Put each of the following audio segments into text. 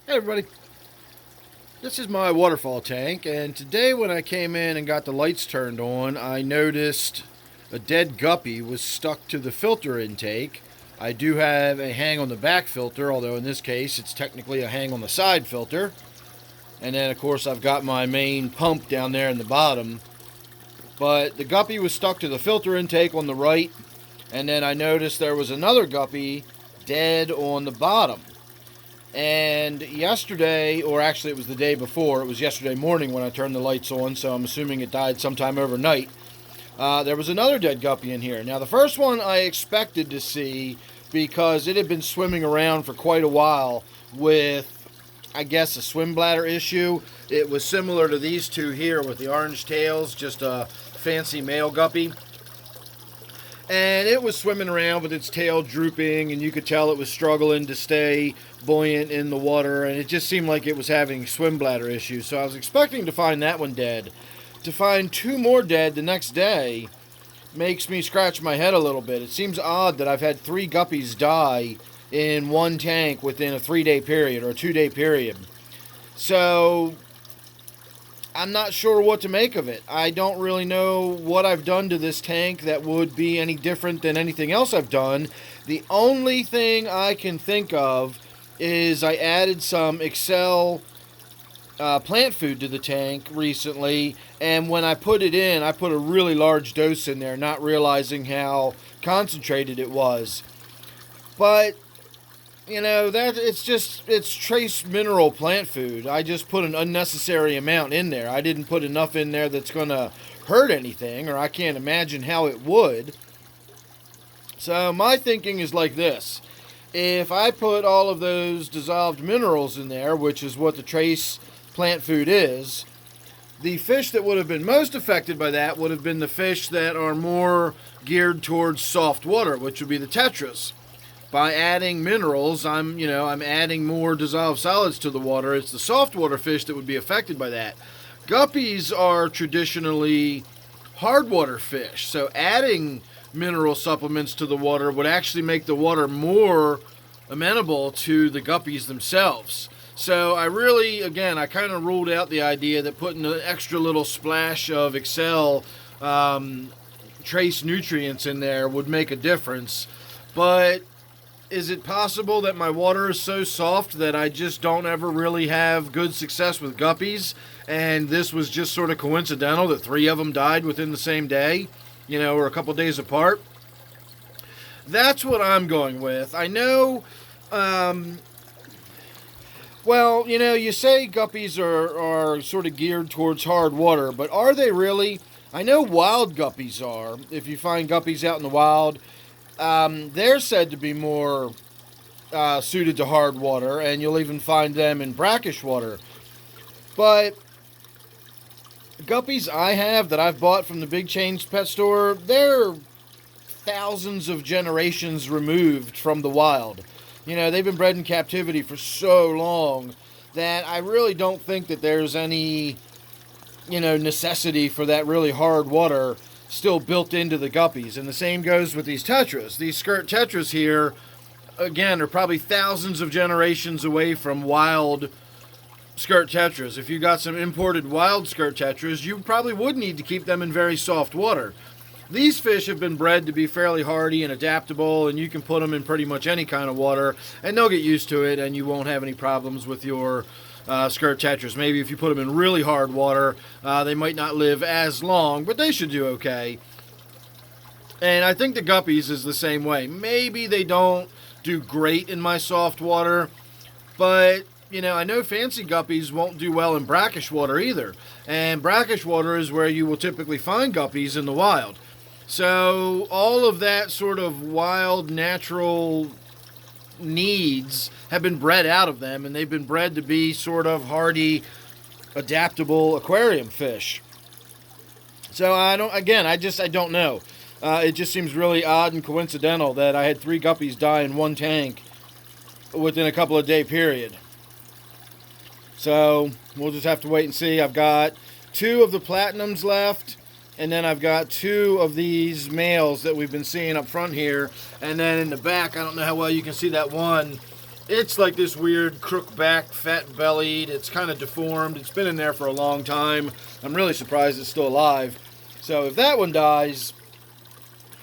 Hey everybody, this is my waterfall tank, and today when I came in and got the lights turned on, I noticed a dead guppy was stuck to the filter intake. I do have a hang on the back filter, although in this case it's technically a hang on the side filter. And then of course I've got my main pump down there in the bottom. But the guppy was stuck to the filter intake on the right, and then I noticed there was another guppy dead on the bottom. And yesterday, or actually it was the day before, it was yesterday morning when I turned the lights on, so I'm assuming it died sometime overnight. There was another dead guppy in here. Now the first one I expected to see because it had been swimming around for quite a while with, I guess, a swim bladder issue. It was similar to these two here with the orange tails, just a fancy male guppy. And it was swimming around with its tail drooping, and you could tell it was struggling to stay buoyant in the water, and it just seemed like it was having swim bladder issues. So I was expecting to find that one dead. To find two more dead the next day makes me scratch my head a little bit. It seems odd that I've had 3 guppies die in one tank within a 3-day period or a 2-day period. So I'm not sure what to make of it. I don't really know what I've done to this tank that would be any different than anything else I've done. The only thing I can think of is I added some Excel plant food to the tank recently, and when I put it in, I put a really large dose in there, not realizing how concentrated it was. But you know, that it's trace mineral plant food. I just put an unnecessary amount in there. I didn't put enough in there that's going to hurt anything, or I can't imagine how it would. So my thinking is like this. If I put all of those dissolved minerals in there, which is what the trace plant food is, the fish that would have been most affected by that would have been the fish that are more geared towards soft water, which would be the tetras. By adding minerals, I'm adding more dissolved solids to the water. It's the soft water fish that would be affected by that. Guppies are traditionally hard water fish, so adding mineral supplements to the water would actually make the water more amenable to the guppies themselves. So I kind of ruled out the idea that putting an extra little splash of Excel trace nutrients in there would make a difference. But is it possible that my water is so soft that I just don't ever really have good success with guppies, and this was just sort of coincidental that 3 of them died within the same day, or a couple days apart? That's what I'm going with. I know, you say guppies are sort of geared towards hard water, but are they really? I know wild guppies are. If you find guppies out in the wild, they're said to be more suited to hard water, and you'll even find them in brackish water. But guppies I have that I've bought from the big chain pet store, they're thousands of generations removed from the wild. They've been bred in captivity for so long that I really don't think that there's any, necessity for that really hard water still built into the guppies. And the same goes with these tetras. These skirt tetras here, again, are probably thousands of generations away from wild skirt tetras. If you got some imported wild skirt tetras, you probably would need to keep them in very soft water. These fish have been bred to be fairly hardy and adaptable, and you can put them in pretty much any kind of water, and they'll get used to it, and you won't have any problems with your skirt tetras. Maybe if you put them in really hard water, they might not live as long, but they should do okay. And I think the guppies is the same way. Maybe they don't do great in my soft water, but I know fancy guppies won't do well in brackish water either. And brackish water is where you will typically find guppies in the wild. So all of that sort of wild, natural needs have been bred out of them, and they've been bred to be sort of hardy, adaptable aquarium fish. So I don't know. It just seems really odd and coincidental that I had 3 guppies die in one tank within a couple of day period. So we'll just have to wait and see. I've got 2 of the platinums left, and then I've got 2 of these males that we've been seeing up front here. And then in the back, I don't know how well you can see that one It's like this weird crook back, fat bellied. It's kind of deformed. It's been in there for a long time. I'm really surprised it's still alive. So if that one dies,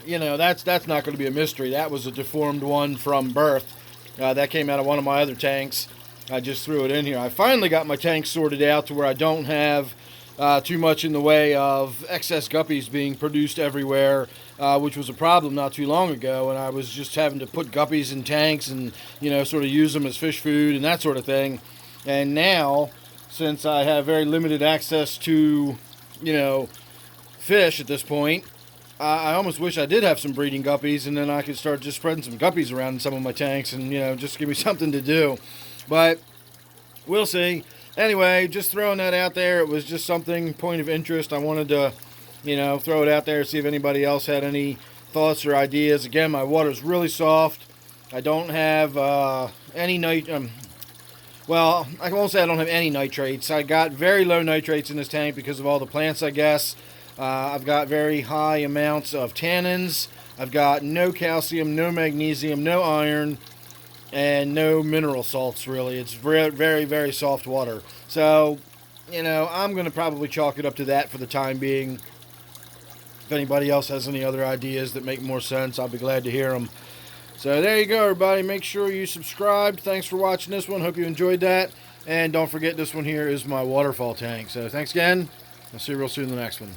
you know, that's not going to be a mystery. That was a deformed one from birth. That came out of one of my other tanks. I just threw it in here. I finally got my tank sorted out to where I don't have too much in the way of excess guppies being produced everywhere, which was a problem not too long ago, and I was just having to put guppies in tanks and, you know, sort of use them as fish food and that sort of thing. And now, since I have very limited access to, you know, fish at this point, I almost wish I did have some breeding guppies, and then I could start just spreading some guppies around in some of my tanks and, you know, just give me something to do. But we'll see. Anyway, just throwing that out there. It was just something, point of interest. I wanted to, you know, throw it out there, see if anybody else had any thoughts or ideas. Again, my water's really soft. I don't have any well, I won't say I don't have any nitrates. I got very low nitrates in this tank because of all the plants, I guess. I've got very high amounts of tannins. I've got no calcium, no magnesium, no iron, and no mineral salts, really. It's very, very, very soft water. So, you know, I'm going to probably chalk it up to that for the time being. If anybody else has any other ideas that make more sense, I'll be glad to hear them. So there you go, everybody. Make sure you subscribe. Thanks for watching this one. Hope you enjoyed that. And don't forget, this one here is my waterfall tank. So thanks again. I'll see you real soon in the next one.